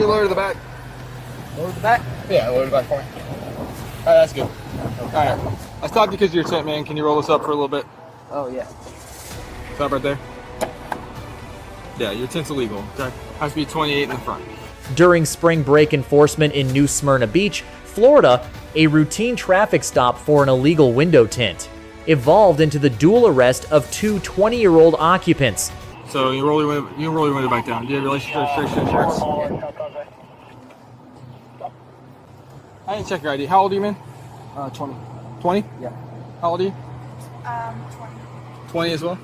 me lower to the back. Lower the back? Yeah, lower the back for me. Alright, that's good. Alright. I stopped you because of your tent, man. Can you roll this up for a little bit? Oh, yeah. Stop right there. Yeah, your tent's illegal. Okay. Has to be 28 in the front. During spring break enforcement in New Smyrna Beach, Florida, a routine traffic stop for an illegal window tint evolved into the dual arrest of two 20-year-old occupants. So you roll your window back down. Do you have relationship registration insurance? I didn't check your ID. How old are you, man? 20. 20? Yeah. How old are you? 20. 20 as well?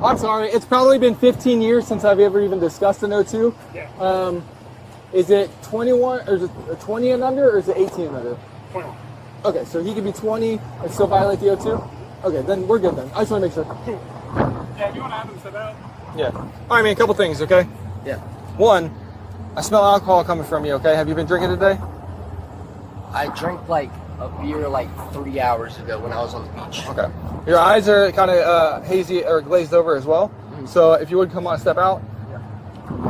I'm sorry. It's probably been 15 years since I've ever even discussed an O2. Yeah. Is it 21 or is it 20 and under, or is it 18 and under? 21. Okay, so he could be 20 and still violate the O2? Okay, then we're good then. I just want to make sure. Yeah, do you want to have them step out? Yeah. All right, man, a couple things, okay? Yeah. One, I smell alcohol coming from you, okay? Have you been drinking today? I drank like a beer like 3 hours ago when I was on the beach. Okay. Your eyes are kind of hazy or glazed over as well. Mm-hmm. So if you would come on, step out. Yeah.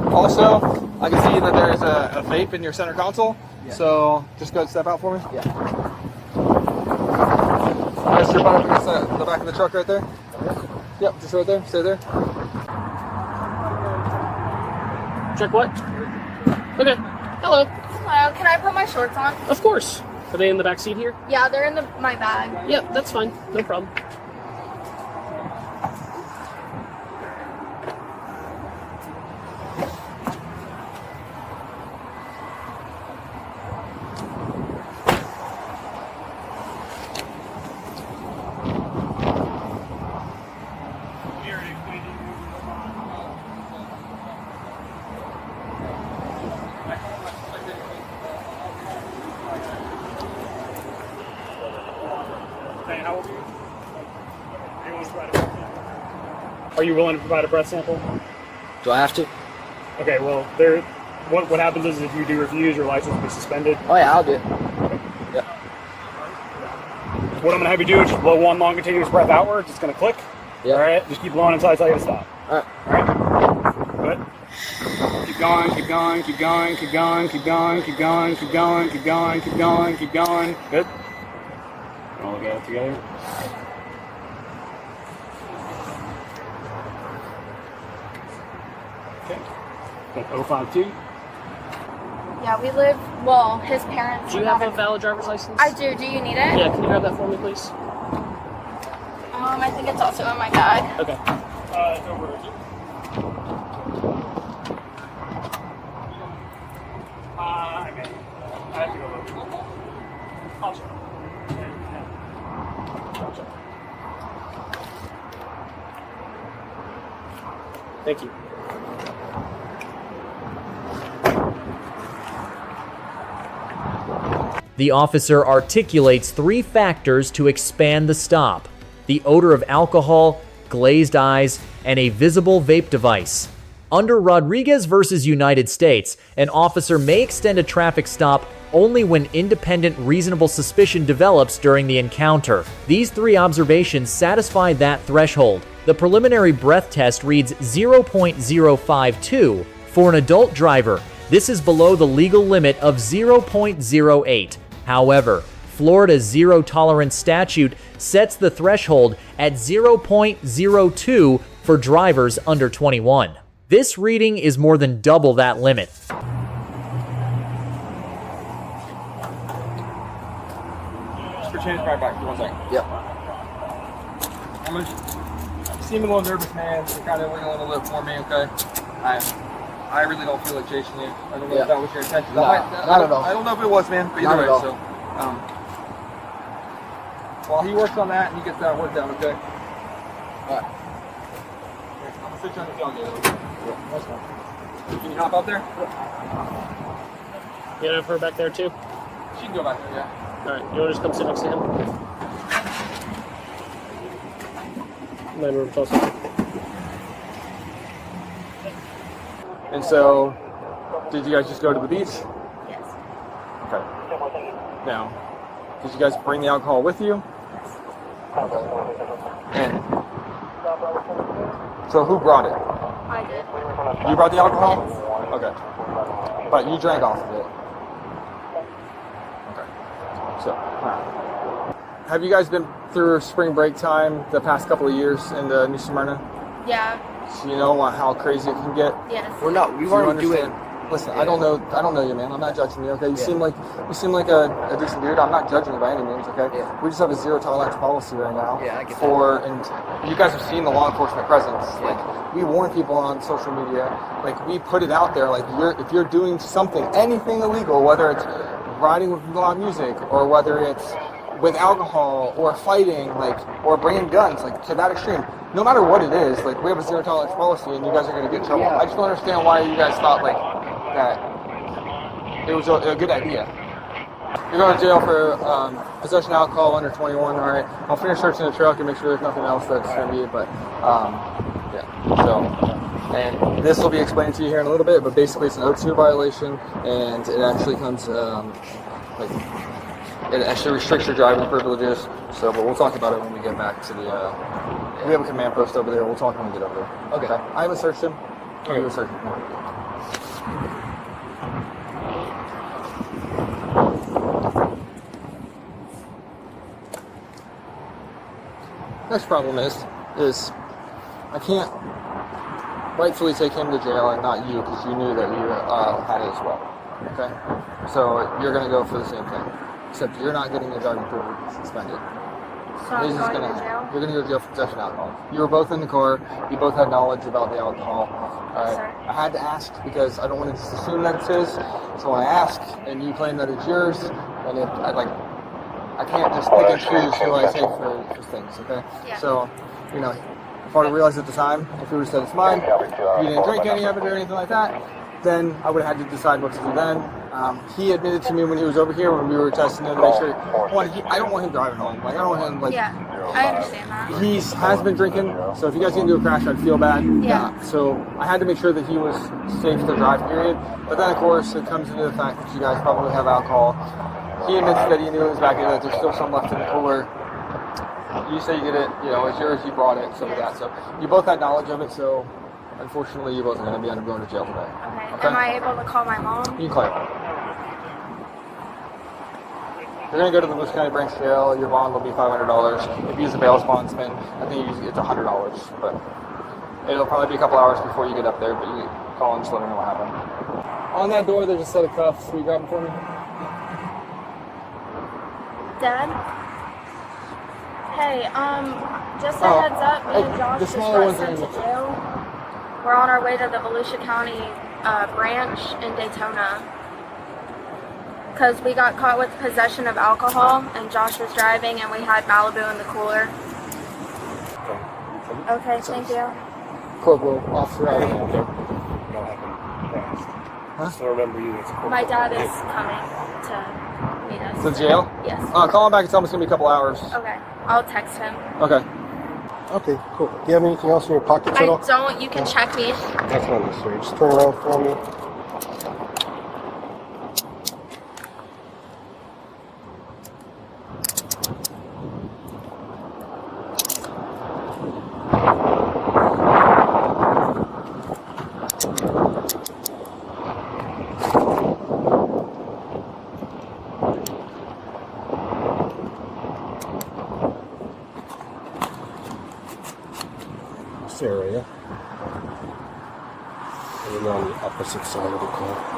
Also, I can see that there is a vape in your center console. Yeah. So just go ahead and step out for me. Yeah. Rest your butt up against the back of the truck right there. Yep, just right there. Stay there. Check what? Okay. Hello. Hello, can I put my shorts on? Of course. Are they in the back seat here? Yeah, they're in my bag. Yep, that's fine. No problem. How old are you? Are you willing to provide a breath sample? Do I have to? Okay, well, what happens is if you do refuse, your license will be suspended. Oh, yeah, I'll do it. Yeah. What I'm going to have you do is just blow one long continuous breath outwards. It's going to click. Yeah. All right? Just keep blowing until I tell you to stop. All right. All right? Good. Keep going, keep going, keep going, keep going, keep going, keep going, keep going, keep going, keep going, keep going. Good. All look at it together. Okay. Got 052. Yeah, we live, well, his parents. Do you have a valid driver's license? I do. Do you need it? Yeah, can you grab that for me, please? I think it's also in my bag. Okay. It's over here. I may. I have to go over. I'll check. I'll check. Thank you. The officer articulates three factors to expand the stop: the odor of alcohol, glazed eyes, and a visible vape device. Under Rodriguez versus United States, an officer may extend a traffic stop only when independent reasonable suspicion develops during the encounter. These three observations satisfy that threshold. The preliminary breath test reads 0.052 for an adult driver. This is below the legal limit of 0.08. However, Florida's zero tolerance statute sets the threshold at 0.02 for drivers under 21. This reading is more than double that limit. Just for change right back for 1 second. Yep. You seem a little nervous, man. You're kind of waiting a little bit for me, okay? I really don't feel like chasing you. I don't know if that was your intention. Not at all. I don't know if it was, man, but Not either at way, all. so. While he works on that and he gets that worked out, okay? Alright. I'm gonna sit you on the tailgate. Yeah, that's fine. Can you hop out there? You have her back there too? She can go back there, yeah. Alright, you want to just come sit next to him? Mine room closer. And so, did you guys just go to the beach? Yes. Okay. Now, did you guys bring the alcohol with you? And so who brought it? I did. You brought the alcohol? Okay. But you drank off of it. Okay. So, have you guys been through spring break time the past couple of years in the New Smyrna? Yeah. So you know how crazy it can get? Yes. We weren't doing. Listen, I don't know you, man. I'm not judging you, okay? You seem like a decent dude. I'm not judging you by any means, okay? Yeah. We just have a zero tolerance policy right now. Yeah, I get and you guys have seen the law enforcement presence. Like, we warn people on social media. Like, we put it out there. Like, if you're doing something, anything illegal, whether it's riding with loud music or whether it's with alcohol or fighting, like, or bringing guns, like, to that extreme. No matter what it is, like, we have a zero tolerance policy, and you guys are going to get in trouble. Yeah. I just don't understand why you guys thought like that it was a good idea. You're going to jail for possession of alcohol under 21. All right, I'll finish searching the truck and make sure there's nothing else that's going to be. But yeah, so. And this will be explained to you here in a little bit, but basically it's an O2 violation, and it actually comes it actually restricts your driving privileges. So, but we'll talk about it when we get back to the. We have a command post over there. We'll talk when we get over there. Okay. I haven't searched him. Okay. You search him. Next problem is I can't rightfully take him to jail and not you because you knew that you had it as well. Okay? So you're going to go for the same thing. Except you're not getting your driving privilege suspended. So I'm going to jail? You're going to go to jail for possession of alcohol. You were both in the car. You both had knowledge about the alcohol. Sorry. I had to ask because I don't want to just assume that it's his. So when I ask and you claim that it's yours, and I can't just pick and choose who I take for things, okay? Yeah. So, if I would have realized at the time, if we would have said it's mine, if you didn't drink any of it or anything like that, then I would have had to decide what to do then. He admitted to me when he was over here when we were testing him to make sure. I don't want him driving home. Like, I don't want him Yeah, I understand that. He has been drinking, so if you guys get into a crash, I'd feel bad. Yeah. So I had to make sure that he was safe to drive, period. But then, of course, it comes into the fact that you guys probably have alcohol. He admits that he knew it was back in, that there's still some left in the cooler. You say you did it, it's yours, you brought it, stuff like that. So you both had knowledge of it, so unfortunately, you both are going to be going to jail today. Okay. Am I able to call my mom? You can call your mom. You're going to go to the Lewis County Branch Jail. Your bond will be $500. If you use a bail bondsman, I think it's $100. But it'll probably be a couple hours before you get up there. But you call and just let me know what happened. On that door, there's a set of cuffs. Will you grab them for me? Dad? Hey, just a heads up, me and Josh just got sent to jail. We're on our way to the Volusia County branch in Daytona. Because we got caught with possession of alcohol, and Josh was driving, and we had Malibu in the cooler. Okay, thank you. Corporal, officer out. I still remember you. My dad is coming to meet us. To jail? Yes. Call him back and tell him it's going to be a couple hours. Okay, I'll text him. Okay. Okay, cool. Do you have anything else in your pockets I at all? don't, you can check me. That's not necessary. Just turn around for me. This area. And on the opposite side of the car.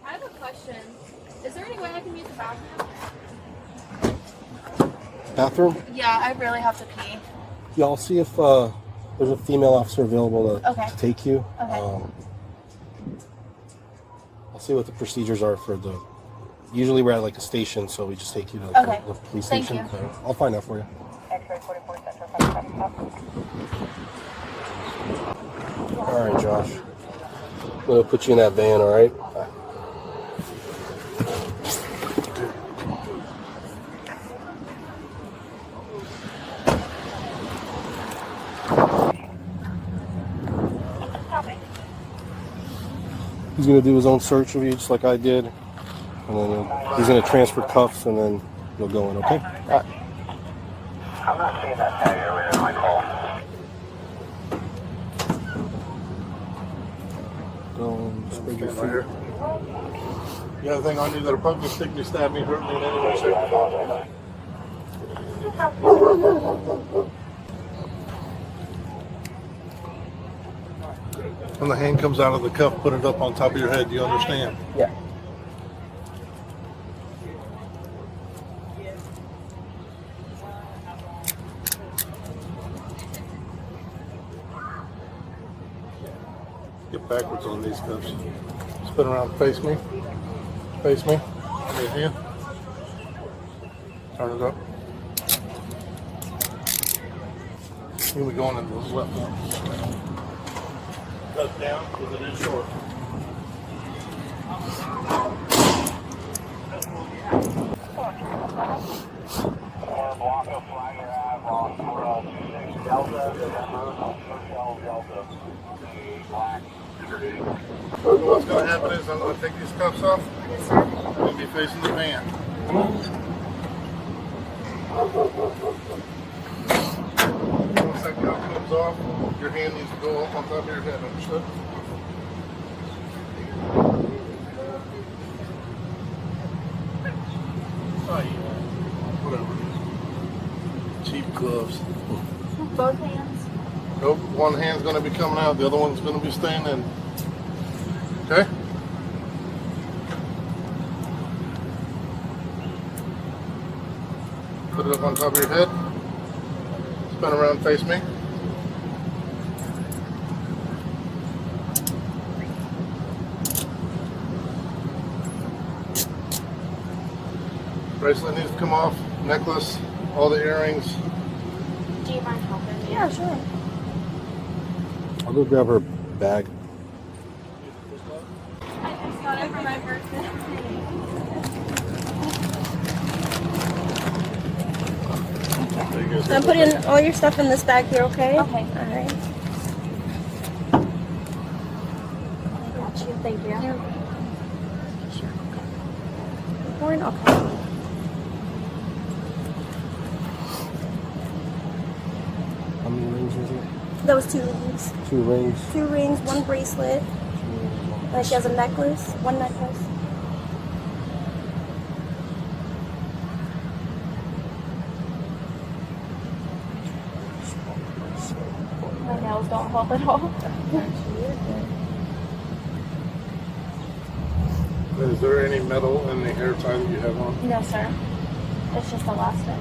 I have a question. Is there any way I can use the bathroom? Bathroom? Yeah, I really have to pee. Yeah, I'll see if there's a female officer available Okay. to take you. Okay. I'll see what the procedures are for the. Usually we're at like a station, so we just take you to Okay. the police Thank station. you. So I'll find out for you. All right, Josh. I'm gonna put you in that van. All right. He's going to do his own search of you, just like I did. And then he's going to transfer cuffs, and then you'll go in, okay? I'm not seeing that tag area in my call. Don't spread your feet. You got a thing on you that a poke me, stick me, stab me, hurt me in any way, shape, or form? When the hand comes out of the cuff, put it up on top of your head. Do you understand? Yeah. Get backwards on these cuffs. Spin around, face me. Face me. Give me a hand. Turn it up. You'll be going into the left one. Cut down because it is short. Blanco flag your ave on 426 Delta, Hotel Delta, black. What's going to happen is I'm going to take these cuffs off. I'm going to be facing the van. Once that cuff comes off, your hand needs to go up on top of your head. Understood? Whatever. Cheap gloves. Both hands. Nope, one hand's going to be coming out, the other one's going to be staying in. Okay? Put it up on top of your head. Spin around, face me. Bracelet needs to come off, necklace, all the earrings. Do you mind helping me? Yeah, sure. I'll go grab her bag. I just got it for my birthday. I'm putting all your stuff in this bag here, okay? Okay. All right. Got you. Thank you. Born? Okay. How many rings is it? That was 2 rings. 2 rings. 2 rings, 1 bracelet. And she has a necklace, 1 necklace. My nails don't help at all. Is there any metal in the hair tie that you have on? No, sir. It's just elastic.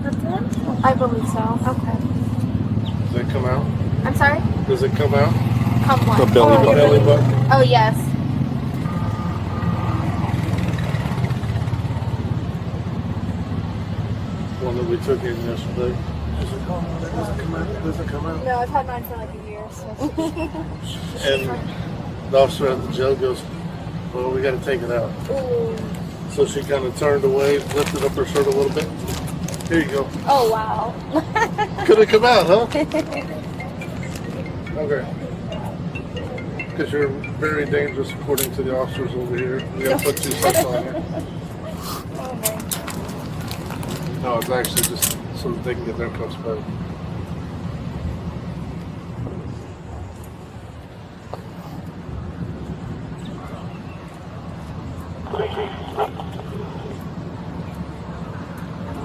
That's it? I believe so. Okay. Does it come out? I'm sorry? Does it come out? Come what? The belly button. Belly button? Oh, yes. One that we took in yesterday. Does it come out? Does it come out? Does it come out? No, I've had mine for like a year, so. And the officer at the jail goes, well, we got to take it out. Ooh. So she kind of turned away, lifted up her shirt a little bit. Here you go. Oh, wow. Could have come out, huh? Okay. Because you're very dangerous according to the officers over here. We got to put 2 sets on you. No, it's actually just so that they can get their cuffs back.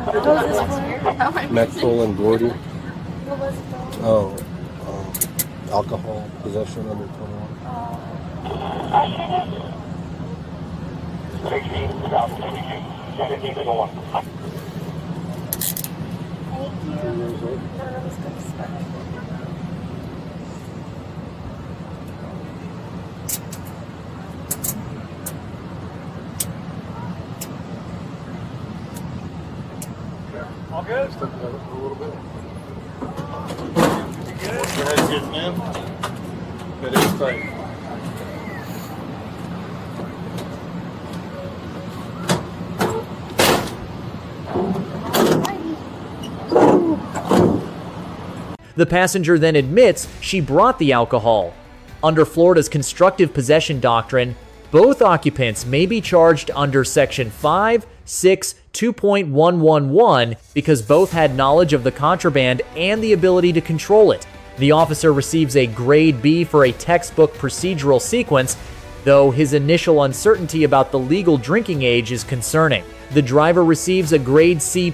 What was this for? Metful and Gordy. What was it for? Oh, alcohol possession under 21. Thank you. No, that was good stuff. All good? Step it up a little bit. Your head's getting in. It is tight. The passenger then admits she brought the alcohol. Under Florida's constructive possession doctrine, both occupants may be charged under Section 562.111 because both had knowledge of the contraband and the ability to control it. The officer receives a grade B for a textbook procedural sequence, though his initial uncertainty about the legal drinking age is concerning. The driver receives a grade C+,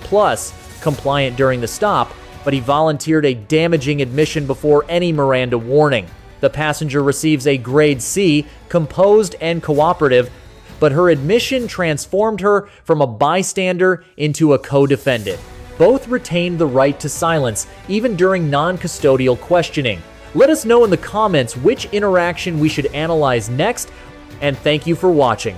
compliant during the stop, but he volunteered a damaging admission before any Miranda warning. The passenger receives a grade C, composed and cooperative, but her admission transformed her from a bystander into a co-defendant. Both retained the right to silence, even during non-custodial questioning. Let us know in the comments which interaction we should analyze next, and thank you for watching.